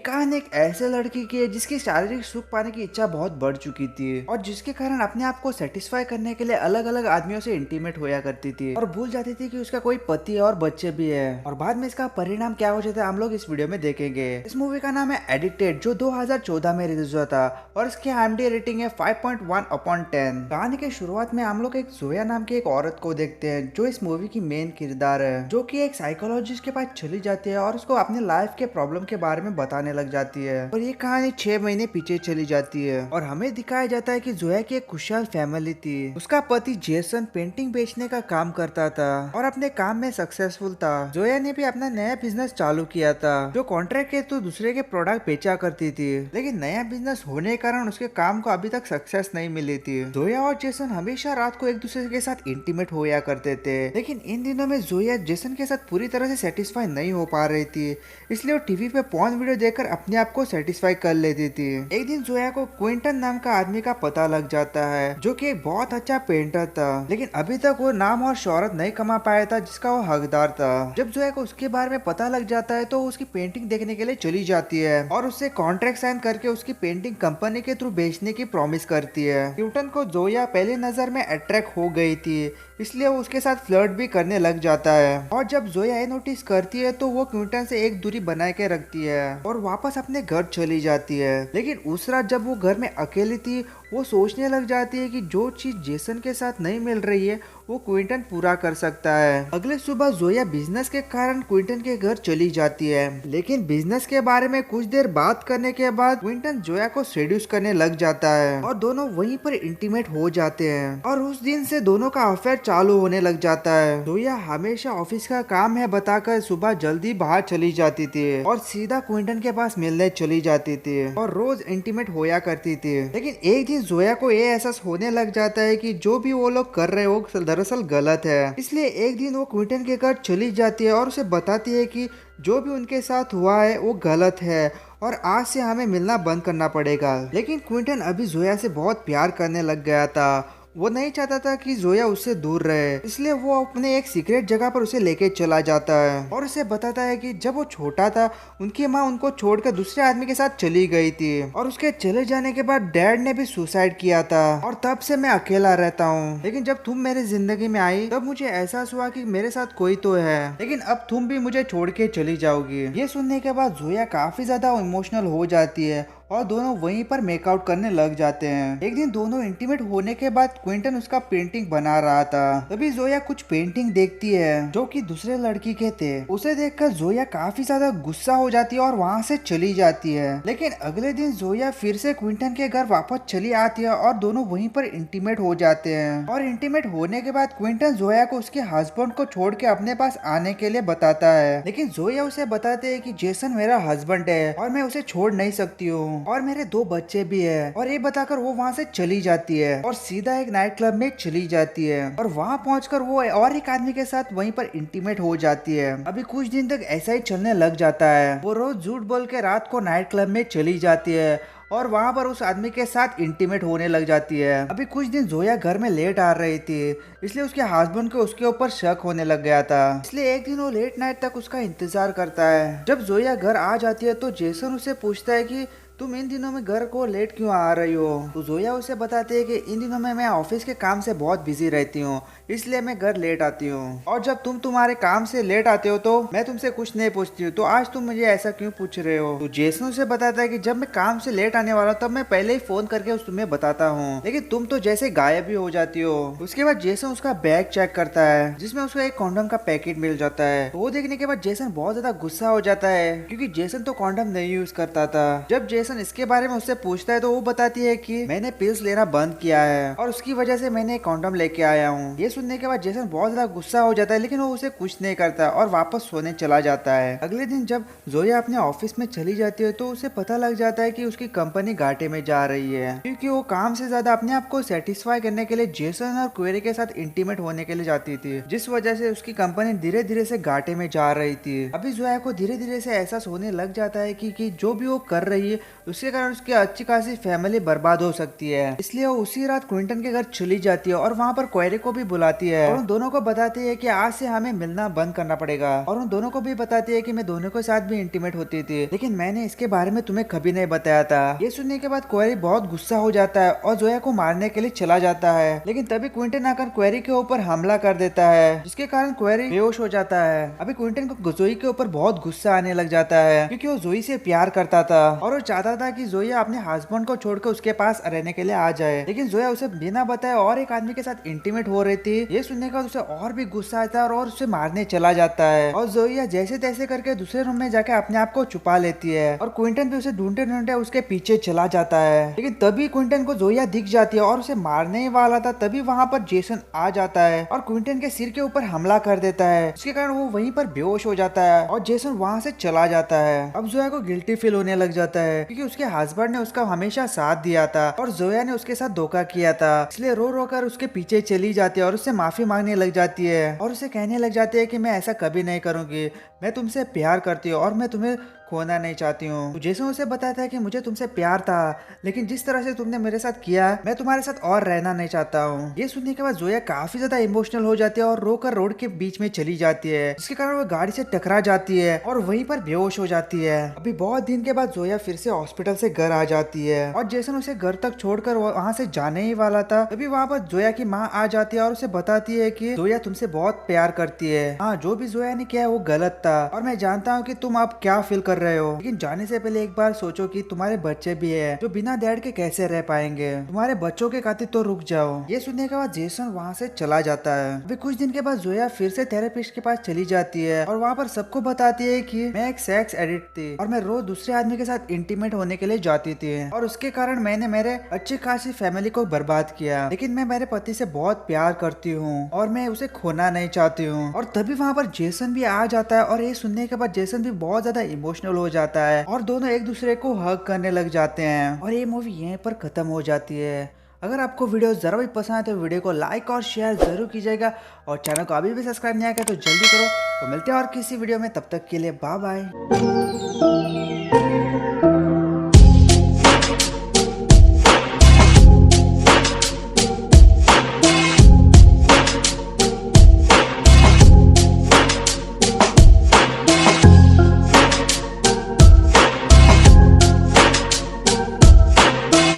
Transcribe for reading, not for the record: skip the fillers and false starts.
कहानी एक ऐसे लड़की की है जिसकी शारीरिक सुख पाने की इच्छा बहुत बढ़ चुकी थी और जिसके कारण अपने आप को सेटिस्फाई करने के लिए अलग अलग आदमियों से इंटीमेट होया करती थी और भूल जाती थी कि उसका कोई पति और बच्चे भी है। और बाद में इसका परिणाम क्या हो जाता है हम लोग इस वीडियो में देखेंगे। इस मूवी का नाम है एडिक्टेड जो 2014 में रिलीज हुआ था और इसकी IMDb रेटिंग है 5.1/10। कहानी के शुरुआत में हम लोग एक जोया नाम की एक औरत को देखते हैं जो इस मूवी की मेन किरदार है, जो कि एक साइकोलॉजिस्ट के पास चली जाती है और उसको अपने लाइफ के प्रॉब्लम के बारे में बताने लग जाती है। और ये कहानी 6 महीने पीछे चली जाती है और हमें दिखाया जाता है कि जोया की एक खुशहाल फैमिली थी। उसका पति जेसन पेंटिंग बेचने का काम करता था और अपने काम में सक्सेसफुल था। जोया ने भी अपना नया बिजनेस चालू किया था जो कॉन्ट्रैक्ट के तो दूसरे के प्रोडक्ट बेचा करती थी, लेकिन नया बिजनेस होने के कारण उसके काम को अभी तक सक्सेस नहीं मिली थी। जोया और जेसन हमेशा रात को एक दूसरे के साथ इंटीमेट होया करते थे, लेकिन इन दिनों में जोया जेसन के साथ पूरी तरह से सेटिस्फाई नहीं हो पा रही थी, इसलिए वो टीवी पे पॉर्न वीडियो देखकर अपने आप को सेटिस्फाई कर लेती थी। एक दिन जोया को क्विंटन नाम का आदमी का पता लग जाता है जो कि एक बहुत अच्छा पेंटर था, लेकिन अभी तक वो नाम और शोहरत नहीं कमा पाया था जिसका वो हकदार था। जब जोया को उसके बारे में पता लग जाता है तो उसकी पेंटिंग देखने के लिए चली जाती है और उससे कॉन्ट्रैक्ट साइन करके उसकी पेंटिंग कंपनी के थ्रू बेचने की प्रॉमिस करती है। क्विंटन को जोया पहली नजर में अट्रैक्ट हो गई थी, इसलिए वो उसके साथ फ्लर्ट भी करने लग जाता है। और जब जोया ये नोटिस करती है तो वो क्विंटन से एक दूरी बना के रखती है और वापस अपने घर चली जाती है। लेकिन उस रात जब वो घर में अकेली थी वो सोचने लग जाती है कि जो चीज जेसन के साथ नहीं मिल रही है वो क्विंटन पूरा कर सकता है। अगले सुबह जोया बिजनेस के कारण क्विंटन के घर चली जाती है, लेकिन बिजनेस के बारे में कुछ देर बात करने के बाद क्विंटन जोया को सेड्यूस करने लग जाता है और दोनों वहीं पर इंटीमेट हो जाते हैं और उस दिन से दोनों का अफेयर चालू होने लग जाता है। जोया हमेशा ऑफिस का काम है बताकर सुबह जल्दी बाहर चली जाती थी और सीधा क्विंटन के पास मिलने चली जाती थी और रोज इंटीमेट होया करती थी। लेकिन एक दिन जोया को ये एहसास होने लग जाता है कि जो भी वो लोग कर रहे हो दरअसल गलत है, इसलिए एक दिन वो क्विंटन के घर चली जाती है और उसे बताती है कि जो भी उनके साथ हुआ है वो गलत है और आज से हमें मिलना बंद करना पड़ेगा। लेकिन क्विंटन अभी जोया से बहुत प्यार करने लग गया था, वो नहीं चाहता था कि जोया उससे दूर रहे, इसलिए वो अपने एक सीक्रेट जगह पर उसे लेके चला जाता है और उसे बताता है कि जब वो छोटा था उनकी माँ उनको छोड़कर दूसरे आदमी के साथ चली गई थी और उसके चले जाने के बाद डैड ने भी सुसाइड किया था और तब से मैं अकेला रहता हूँ। लेकिन जब तुम मेरी जिंदगी में आई तब मुझे एहसास हुआ कि मेरे साथ कोई तो है, लेकिन अब तुम भी मुझे छोड़ के चली जाओगी। ये सुनने के बाद जोया काफी ज्यादा इमोशनल हो जाती है और दोनों वहीं पर मेकआउट करने लग जाते हैं। एक दिन दोनों इंटीमेट होने के बाद क्विंटन उसका पेंटिंग बना रहा था, तभी जोया कुछ पेंटिंग देखती है जो कि दूसरे लड़की के थे। उसे देखकर जोया काफी ज्यादा गुस्सा हो जाती है और वहाँ से चली जाती है। लेकिन अगले दिन जोया फिर से क्विंटन के घर वापस चली आती है और दोनों वहीं पर इंटीमेट हो जाते हैं। और इंटीमेट होने के बाद क्विंटन जोया को उसके हस्बैंड को छोड़ के अपने पास आने के लिए बताता है, लेकिन जोया उसे बताते है कि जेसन मेरा हस्बैंड है और मैं उसे छोड़ नहीं सकती हूँ और मेरे 2 बच्चे भी है। और ये बताकर वो वहाँ से चली जाती है और सीधा एक नाइट क्लब में चली जाती है और वहाँ पहुंचकर वो और एक आदमी के साथ वहीं पर इंटीमेट हो जाती है। अभी कुछ दिन तक ऐसा ही चलने लग जाता है। वो रोज झूठ बोल के रात को नाइट क्लब में चली जाती है और वहाँ पर उस आदमी के साथ इंटीमेट होने लग जाती है। अभी कुछ दिन जोया घर में लेट आ रही थी, इसलिए उसके हस्बैंड को उसके ऊपर शक होने लग गया था, इसलिए एक दिन वो लेट नाइट तक उसका इंतजार करता है। जब जोया घर आ जाती है तो जेसन उसे पूछता है कि तुम इन दिनों में घर को लेट क्यों आ रही हो। तो जोया उसे बताती है कि इन दिनों में मैं ऑफिस के काम से बहुत बिजी रहती हूँ, इसलिए मैं घर लेट आती हूँ और जब तुम तुम्हारे काम से लेट आते हो तो मैं तुमसे कुछ नहीं पूछती हूँ, तो आज तुम मुझे ऐसा क्यों पूछ रहे हो। तो जेसन उसे बताता है कि जब मैं काम से लेट आने वाला हूँ तब मैं पहले ही फोन करके तुम्हें बताता हूँ, लेकिन तुम तो जैसे गायब ही हो जाती हो। उसके बाद जेसन उसका बैग चेक करता है जिसमें उसको एक कॉन्डम का पैकेट मिल जाता है। तो वो देखने के बाद जेसन बहुत ज्यादा गुस्सा हो जाता है क्योंकि जेसन तो कॉन्डम नहीं यूज करता था। जब जेसन इसके बारे में उससे पूछता है तो वो बताती है कि मैंने पिल्स लेना बंद किया है और उसकी वजह से मैंने एक कॉन्डम लेके आया हूँ। ये सुनने के बाद जेसन बहुत ज्यादा गुस्सा हो जाता है, लेकिन वो उसे कुछ नहीं करता और वापस सोने चला जाता है। अगले दिन जब जोया अपने ऑफिस में चली जाती है तो उसे पता लग जाता है कि उसकी कंपनी घाटे में जा रही है, क्योंकि वो काम से ज्यादा अपने आप को सेटिस्फाई करने के लिए जेसन और क्वेरी के साथ इंटीमेट होने के लिए जाती थी, जिस वजह से उसकी कंपनी धीरे धीरे से घाटे में जा रही थी। अभी जोया को धीरे धीरे से एहसास होने लग जाता है कि जो भी वो कर रही है उसके कारण उसकी अच्छी खासी फैमिली बर्बाद हो सकती है। इसलिए वो उसी रात क्विंटन के घर चली जाती है और वहाँ पर क्वेरी को भी बुलाती है और उन दोनों को बताती है कि आज से हमें मिलना बंद करना पड़ेगा, और उन दोनों को भी बताती है कि मैं दोनों के साथ भी इंटीमेट होती थी, लेकिन मैंने इसके बारे में तुम्हें कभी नहीं बताया था। ये सुनने के बाद क्वेरी बहुत गुस्सा हो जाता है और जोया को मारने के लिए चला जाता है, लेकिन तभी क्विंटन आकर क्वेरी के ऊपर हमला कर देता है, जिसके कारण क्वेरी बेहोश हो जाता है। अभी क्विंटन को जोई के ऊपर बहुत गुस्सा आने लग जाता है, क्योंकि वो जोई से प्यार करता था और वो चाहता था कि जोया अपने हस्बैंड को छोड़कर उसके पास रहने के लिए आ जाए, लेकिन जोया उसे बिना बताए और एक आदमी के साथ इंटीमेट हो रही थी। ये सुनने के बाद उसे और भी गुस्सा आता है और उसे मारने चला जाता है, और जोया जैसे तैसे करके दूसरे रूम में जाके अपने आप को छुपा लेती है, और क्विंटन भी उसे ढूंढते ढूंढते उसके पीछे चला जाता है। लेकिन तभी क्विंटन को जोया दिख जाती है और उसे मारने ही वाला था, तभी वहाँ पर जेसन आ जाता है और क्विंटन के सिर के ऊपर हमला कर देता है, जिसके कारण वो वहीं पर बेहोश हो जाता है और जेसन वहाँ से चला जाता है। अब जोया को गिल्टी फील होने लग जाता है, क्योंकि उसके हस्बैंड ने उसका हमेशा साथ दिया था और जोया ने उसके साथ धोखा किया था, इसलिए रो रो कर उसके पीछे चली जाती है और उससे माफी मांगने लग जाती है और उसे कहने लग जाती है कि मैं ऐसा कभी नहीं करूंगी, मैं तुमसे प्यार करती हूँ और मैं तुम्हें खोना नहीं चाहती हूँ। तो जैसे उसे बताता है कि मुझे तुमसे प्यार था, लेकिन जिस तरह से तुमने मेरे साथ किया, मैं तुम्हारे साथ और रहना नहीं चाहता हूँ। ये सुनने के बाद जोया काफी ज्यादा इमोशनल हो जाती है और रोकर रोड के बीच में चली जाती है, जिसके कारण वो गाड़ी से टकरा जाती है और वहीं पर बेहोश हो जाती है। अभी बहुत दिन के बाद जोया फिर से हॉस्पिटल से घर आ जाती है और जेसन उसे घर तक छोड़कर वहाँ से जाने ही वाला था, तभी वहाँ पर जोया की माँ आ जाती है और उसे बताती है कि जोया तुमसे बहुत प्यार करती है। हाँ, जो भी जोया ने किया है वो गलत था और मैं जानता हूँ कि तुम अब क्या फील कर रहे हो, लेकिन जाने से पहले एक बार सोचो कि तुम्हारे बच्चे भी है जो बिना डैड के कैसे रह पाएंगे, तुम्हारे बच्चों के खातिर तो रुक जाओ। ये सुनने के बाद जेसन वहाँ से चला जाता है। अभी कुछ दिन के बाद जोया फिर से थेरेपिस्ट के पास चली जाती है और वहाँ पर सबको बताती है कि मैं एक सेक्स एडिक्ट थी और मैं रोज दूसरे आदमी के साथ इंटीमेट होने के लिए जाती थी और उसके कारण मैंने मेरे अच्छी खासी फैमिली को बर्बाद किया, लेकिन मैं मेरे पति से बहुत प्यार करती हूँ और मैं उसे खोना नहीं चाहती हूँ। और तभी वहाँ पर जेसन भी आ जाता है और ये सुनने के बाद जेसन भी बहुत ज्यादा इमोशनल हो जाता है और दोनों एक दूसरे को हग करने लग जाते हैं और ये मूवी यहीं पर खत्म हो जाती है। अगर आपको वीडियो जरा भी पसंद है तो वीडियो को लाइक और शेयर जरूर कीजिएगा और चैनल को अभी भी सब्सक्राइब नहीं किया तो जल्दी करो। तो मिलते हैं और किसी वीडियो में, तब तक के लिए बाय बाय।